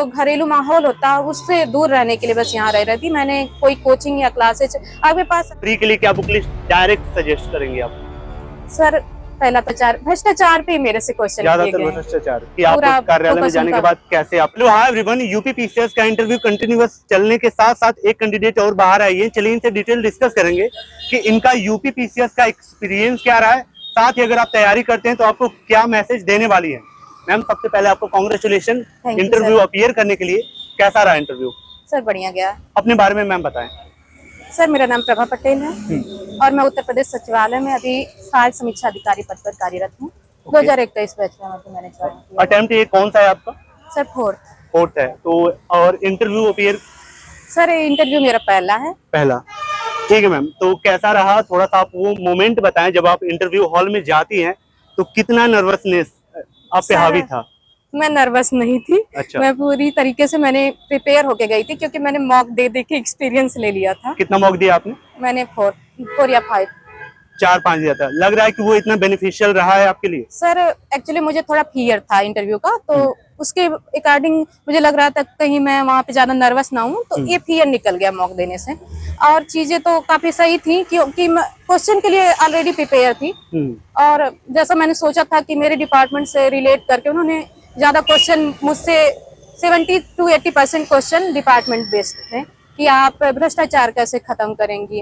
जो घरेलू माहौल होता है उससे दूर रहने के लिए बस यहाँ रह रही थी। मैंने कोई कोचिंग या क्लासेज आपके पास फ्री के लिए क्या बुक लिस्ट डायरेक्ट सजेस्ट करेंगे आप? सर पहला प्रचार भ्रष्टाचार पे मेरे से क्वेश्चन किए ज्यादातर गए हैं। भ्रष्टाचार कि आप पूरा कार्यालय में फोकस जाने के उनका बाद कैसे आप लो। हाँ एवरीवन, यूपी पीसीएस का इंटरव्यू कंटिन्यूअस चलने के साथ साथ एक कैंडिडेट और बाहर आई है। चलिए इनसे डिटेल डिस्कस करेंगे कि इनका यूपी पीसीएस का एक्सपीरियंस क्या रहा है, साथ ही अगर आप तैयारी करते हैं तो आपको क्या मैसेज देने वाली है। मैम सबसे पहले आपको कांग्रेचुलेशन इंटरव्यू अपीयर करने के लिए। कैसा रहा इंटरव्यू? सर बढ़िया गया। अपने बारे में मैम बताएं। सर मेरा नाम प्रभा पटेल है और मैं उत्तर प्रदेश सचिवालय में अभी सहायक समीक्षा अधिकारी पद पर कार्यरत हूँ। 2021 बैच में मैंने ज्वाइन किया। अटेम्प्ट ये कौन सा है आपका? सर फोर्थ है। तो और इंटरव्यू अपीयर? सर इंटरव्यू मेरा पहला है। पहला, ठीक है मैम। तो कैसा रहा, थोड़ा सा आप वो मोमेंट बताएं जब आप इंटरव्यू हॉल में जाती हैं तो कितना नर्वसनेस आप पे हावी था? मैं नर्वस नहीं थी। अच्छा। मैं पूरी तरीके से मैंने प्रिपेयर होके गई थी क्योंकि मैंने मॉक दे के एक्सपीरियंस ले लिया था। कितना मॉक दिया आपने? मैंने 4 या 5 4-5 दिया था। लग रहा है कि वो इतना बेनिफिशियल रहा है आपके लिए? सर एक्चुअली मुझे थोड़ा फियर था इंटरव्यू का, तो उसके अकॉर्डिंग मुझे लग रहा था कहीं मैं वहाँ पे ज्यादा नर्वस ना हूँ, तो ये फियर निकल गया मॉक देने से। और चीजें तो काफी सही थी क्योंकि क्वेश्चन के लिए ऑलरेडी प्रिपेयर थी और जैसा मैंने सोचा था कि मेरे डिपार्टमेंट से रिलेट करके उन्होंने ज्यादा क्वेश्चन मुझसे 70 to 80% क्वेश्चन डिपार्टमेंट बेस्ड थे कि आप भ्रष्टाचार कैसे खत्म करेंगी,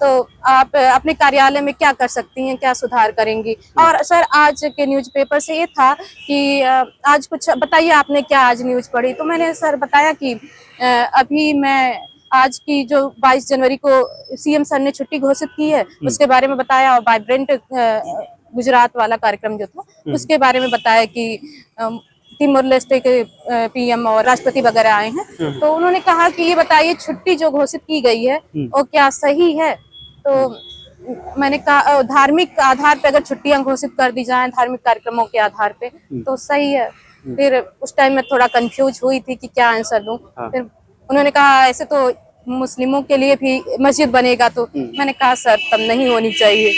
तो आप अपने कार्यालय में क्या कर सकती हैं, क्या सुधार करेंगी। और सर आज के न्यूज़पेपर से ये था कि आज कुछ बताइए आपने क्या आज न्यूज़ पढ़ी, तो मैंने सर बताया कि अभी मैं आज की जो 22 जनवरी को सीएम सर ने छुट्टी घोषित की है उसके बारे में बताया और वाइब्रेंट गुजरात वाला कार्यक्रम जो था उसके बारे में बताया कि तिमोर लेस्टे के पीएम और राष्ट्रपति वगैरह आए हैं, तो उन्होंने कहा कि ये बताइए छुट्टी जो घोषित की गई है वो क्या सही है। तो मैंने कहा धार्मिक आधार पे अगर छुट्टियां घोषित कर दी जाएं धार्मिक कार्यक्रमों के आधार पे तो सही है। फिर उस टाइम में थोड़ा कंफ्यूज हुई थी कि क्या आंसर दूं। फिर उन्होंने कहा ऐसे तो मुस्लिमों के लिए भी मस्जिद बनेगा, तो मैंने कहा सर तब नहीं होनी चाहिए।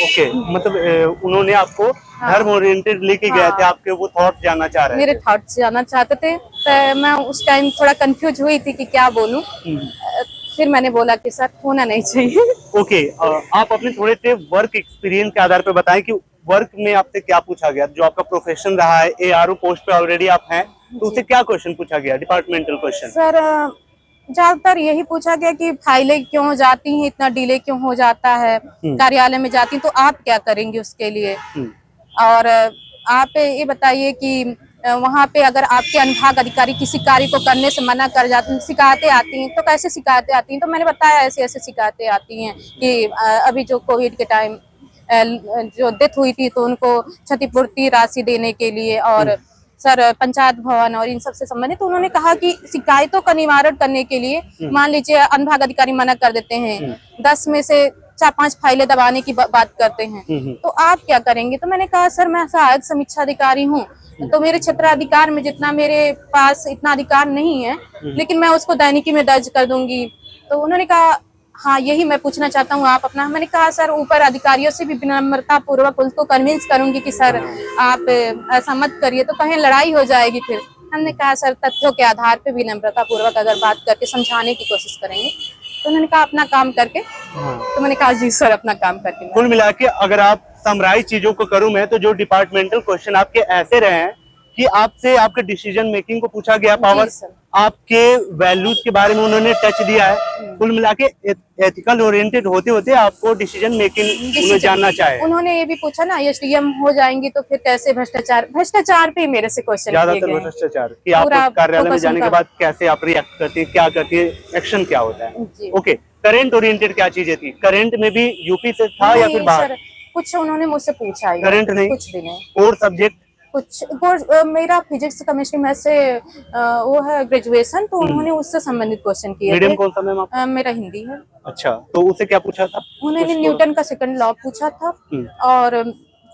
ओके, मतलब उन्होंने आपको धर्म ओरिएंटेड लेके गए थे, आपके वो थॉट जानना चाह रहे थे? मेरे थॉट्स जानना चाहते थे, तो मैं उस टाइम थोड़ा कंफ्यूज हुई थी कि क्या बोलूं। फिर मैंने बोला कि सर होना नहीं चाहिए। ओके, आप अपने थोड़े से वर्क एक्सपीरियंस के आधार पर बताएं कि वर्क में आपसे क्या पूछा गया, जो आपका प्रोफेशन रहा है, एआरओ पोस्ट पे ऑलरेडी आप हैं, तो उससे क्या क्वेश्चन पूछा गया, डिपार्टमेंटल क्वेश्चन? सर ज्यादातर यही पूछा गया कि फाइलें क्यों हो जाती हैं, इतना डिले क्यों हो जाता है, कार्यालय में जाती तो आप क्या करेंगे उसके लिए, और आप ये बताइए कि वहाँ पे अगर आपके अनुभाग अधिकारी किसी कार्य को करने से मना कर जाते हैं, शिकायतें आती हैं तो कैसे शिकायतें आती हैं, तो मैंने बताया ऐसे ऐसे शिकायतें आती हैं कि अभी जो कोविड के टाइम जो डेथ हुई थी तो उनको क्षतिपूर्ति राशि देने के लिए और सर पंचायत भवन और इन सब से संबंधित, तो उन्होंने कहा कि शिकायतों का निवारण करने के लिए मान लीजिए अनुभाग अधिकारी मना कर देते हैं, 10 में से 4-5 फाइलें दबाने की बात करते हैं, तो आप क्या करेंगे। तो मैंने कहा सर मैं सहायक समीक्षा अधिकारी हूँ, तो मेरे क्षेत्राधिकार में जितना मेरे पास इतना अधिकार नहीं है, लेकिन मैं उसको दैनिकी में दर्ज कर दूंगी। तो उन्होंने कहा हाँ यही मैं पूछना चाहता हूँ आप अपना। मैंने कहा सर ऊपर अधिकारियों से भी विनम्रता पूर्वक उनको कन्विंस करूंगी कि सर आप ऐसा मत करिए, तो कहीं लड़ाई हो जाएगी। फिर हमने कहा सर तथ्यों के आधार पे विनम्रता पूर्वक अगर बात करके समझाने की कोशिश करेंगे, तो उन्होंने कहा अपना काम करके। तो मैंने कहा जी सर अपना काम करके। कुल मिला के अगर आप समराइज चीजों को करूं मैं, तो जो डिपार्टमेंटल क्वेश्चन आपके ऐसे रहे हैं कि आपसे आपके डिसीजन मेकिंग को पूछा गया, पावर, आपके वैल्यूज के बारे में उन्होंने टच दिया है। कुल मिला के एथिकल ओरिएंटेड होते होते आपको डिसीजन मेकिंग उन्हें जानना चाहे। उन्होंने ये भी पूछा ना एसडीएम हो जाएंगी तो फिर कैसे भ्रष्टाचार पे मेरे से क्वेश्चन ज्यादातर भ्रष्टाचार कि आप कार्यालय में जाने के बाद कैसे आप रिएक्ट करती है, क्या करती है, एक्शन क्या होता है। ओके, करंट ओरिएंटेड क्या चीजें थी? करंट में भी यूपी से था या फिर बाहर? कुछ उन्होंने मुझसे पूछा है, करंट नहीं, कुछ भी नहीं। कोर सब्जेक्ट कुछ मेरा फिजिक्स केमिस्ट्री में से वो है ग्रेजुएशन, तो उन्होंने उससे संबंधित क्वेश्चन किए थे। मीडियम कौन सा मैम आपका? मेरा हिंदी है। अच्छा, तो उससे क्या पूछा था? उन्होंने न्यूटन का सेकंड लॉ पूछा था और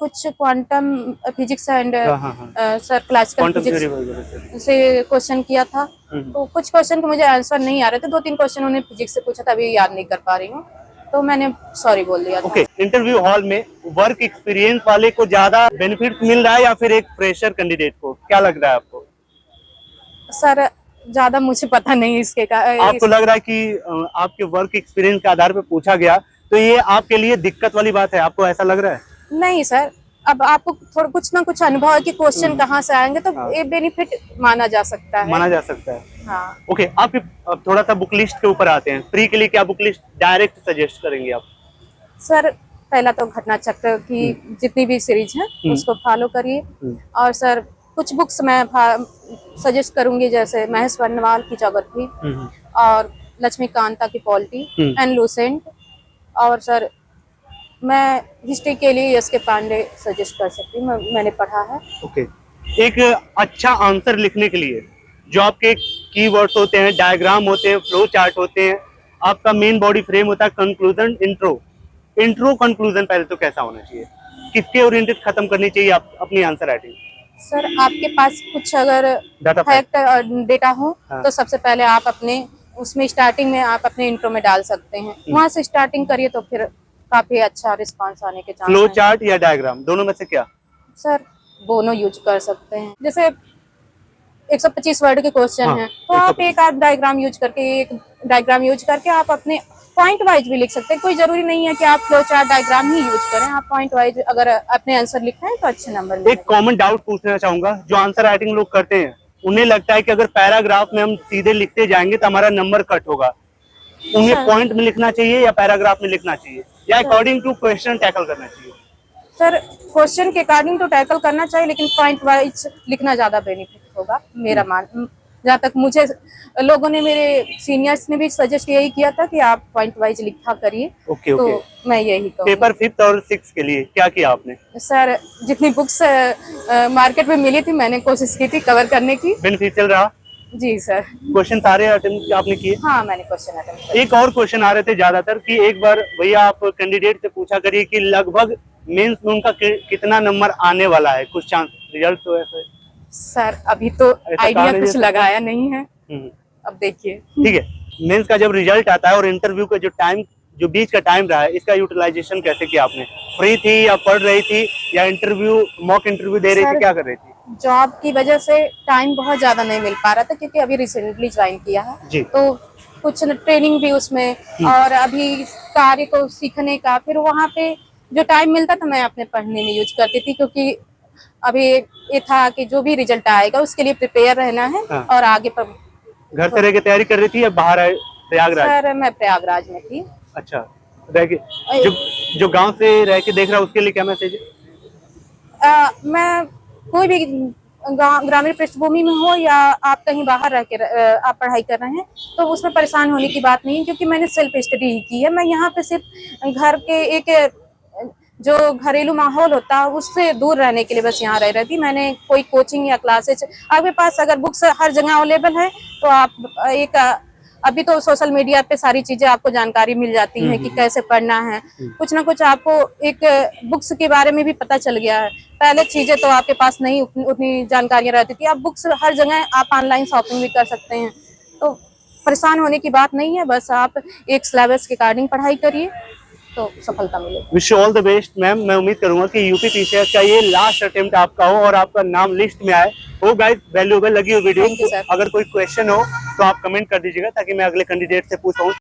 कुछ quantum physics and sir classical physics से क्वेश्चन किया था। तो कुछ क्वेश्चन के मुझे आंसर नहीं आ रहे थे, 2-3 क्वेश्चन उन्होंने फिजिक्स से पूछा था, अभी याद नहीं कर पा रही हूँ, तो मैंने सॉरी बोल दिया था। ओके, इंटरव्यू हॉल में वर्क एक्सपीरियंस वाले को ज्यादा बेनिफिट मिल रहा है या फिर एक फ्रेशर कैंडिडेट को, क्या लग रहा है आपको? सर ज्यादा मुझे पता नहीं इसके का आपको लग रहा है कि आपके वर्क एक्सपीरियंस के आधार पर पूछा गया, तो ये आपके लिए दिक्कत वाली बात है, आपको ऐसा लग रहा है? नहीं सर, अब आपको थोड़ा कुछ ना कुछ अनुभव है कि क्वेश्चन कहाँ से आएंगे, तो हाँ। ये बेनिफिट माना जा सकता है। माना जा सकता है। हाँ ओके, आपके अब थोड़ा सा बुक लिस्ट के ऊपर आते हैं। प्री के लिए क्या बुक लिस्ट डायरेक्ट सजेस्ट करेंगे आप? सर, पहला तो घटना चक्र की जितनी भी सीरीज है उसको फॉलो करिए। और सर कुछ बुक्स मैं सजेस्ट करूंगी, जैसे महेश वर्णवाल की ज्योग्राफी और लक्ष्मीकांता की पॉलिटी एंड लूसेंट। और सर मैं हिस्ट्री के लिए एस के पांडे सजेस्ट कर सकती हूँ, मैंने पढ़ा है। ओके, एक अच्छा आंसर लिखने के लिए जो आपके कीवर्ड्स होते हैं, डायग्राम होते हैं, फ्लो चार्ट होते हैं, आपका मेन बॉडी फ्रेम होता है, कंक्लूजन, इंट्रो कंक्लूजन पहले तो कैसा होना चाहिए? किसके ओरिएंटेड खत्म करनी चाहिए आप अपनी आंसर राइटिंग? सर आपके पास कुछ अगर डाटा फैक्ट डेटा हो हाँ। तो सबसे पहले आप अपने उसमें स्टार्टिंग में आप अपने इंट्रो में डाल सकते हैं, वहां से स्टार्टिंग करिए तो फिर काफी अच्छा रिस्पांस आने के चांस फ्लो हैं। चार्ट या डायग्राम, दोनों में से क्या? सर दोनों यूज कर सकते हैं। जैसे 125 वर्ड के क्वेश्चन हाँ, हैं तो आप एक आध डायग्राम यूज करके आप अपने पॉइंट वाइज भी लिख सकते हैं। कोई जरूरी नहीं है कि आप फ्लो चार्ट डायग्राम ही यूज करें, आप पॉइंट वाइज अगर अपने आंसर लिखते हैं तो अच्छे नंबर एक मिलेंगे। कॉमन डाउट पूछना चाहूंगा, जो आंसर राइटिंग लोग करते हैं उन्हें लगता है कि अगर पैराग्राफ में हम सीधे लिखते जाएंगे तो हमारा नंबर कट होगा। उन्हें पॉइंट में लिखना चाहिए या पैराग्राफ में लिखना चाहिए, या अकॉर्डिंग टू क्वेश्चन टैकल करना चाहिए? सर क्वेश्चन के अकॉर्डिंग तो टैकल करना चाहिए, लेकिन पॉइंट वाइज लिखना ज्यादा बेनिफिट होगा मेरा मान। जहाँ तक मुझे लोगों ने, मेरे सीनियर्स ने भी सजेस्ट यही किया था कि आप पॉइंट वाइज लिखा करिए। ओके, तो ओके। मैं यही कहूँगी। पेपर 5th और 6th के लिए क्या किया आपने? सर जितनी बुक्स मार्केट में मिली थी मैंने कोशिश की थी कवर करने की। बेनिफिशियल रहा? जी सर। क्वेश्चन सारे अटेम्प्ट आपने किए? हाँ मैंने क्वेश्चन अटेम्प्ट किया। एक और क्वेश्चन आ रहे थे ज्यादातर कि एक बार भैया आप कैंडिडेट से पूछा करिए कि लगभग मेंस में उनका कितना नंबर आने वाला है, कुछ चांस रिजल्ट तो ऐसे? सर अभी तो आइडिया कहा कुछ लगाया नहीं है, हम्म, अब देखिए। ठीक है। मेंस का जब रिजल्ट आता है और इंटरव्यू का जो बीच का टाइम रहा है, इसका यूटिलाइजेशन कैसे किया आपने? फ्री थी या पढ़ रही थी या मॉक इंटरव्यू दे रही थी, क्या कर रही थी? जॉब की वजह से टाइम बहुत ज्यादा नहीं मिल पा रहा था, क्योंकि अभी रिसेंटली ज्वाइन किया है जी। तो कुछ ट्रेनिंग भी उसमें, और अभी कार्य को सीखने का, फिर वहाँ पे जो टाइम मिलता था मैं अपने पढ़ने में यूज करती थी, क्योंकि अभी ये था कि जो भी रिजल्ट आएगा उसके लिए प्रिपेयर रहना है। हाँ। और आगे पर घर से रह के तैयारी कर रही थी या बाहर आए प्रयागराज? सर मैं प्रयागराज में थी। अच्छा, रह के जो गांव से रह के देख रहा है उसके लिए क्या मैसेज है? मैं कोई भी ग्रामीण पृष्ठभूमि में हो या आप कहीं बाहर रह के आप पढ़ाई कर रहे हैं तो उसमें परेशान होने की बात नहीं है, क्योंकि मैंने सेल्फ स्टडी ही की है। मैं यहाँ पे सिर्फ घर के एक जो घरेलू माहौल होता है उससे दूर रहने के लिए बस यहाँ रह रही थी। मैंने कोई कोचिंग या क्लासेज, आपके पास अगर बुक्स हर जगह अवेलेबल है तो आप अभी तो सोशल मीडिया पे सारी चीजें आपको जानकारी मिल जाती है कि कैसे पढ़ना है। कुछ ना कुछ आपको एक बुक्स के बारे में भी पता चल गया है। पहले चीजें तो आपके पास नहीं उतनी जानकारियां रहती थी, आप बुक्स हर जगह, आप ऑनलाइन शॉपिंग भी कर सकते हैं, तो परेशान होने की बात नहीं है। बस आप एक सिलेबस के अकॉर्डिंग पढ़ाई करिए तो सफलता मिलेगी। Wish you all the best ma'am. मैं उम्मीद करूंगा कि यूपी पीसीएस का ये लास्ट अटेम्प्ट आपका हो और आपका नाम लिस्ट में आए। हो गाइस, वैल्यूएबल लगी हो वीडियो, अगर कोई क्वेश्चन हो तो आप कमेंट कर दीजिएगा ताकि मैं अगले कैंडिडेट से पूछ पाऊं।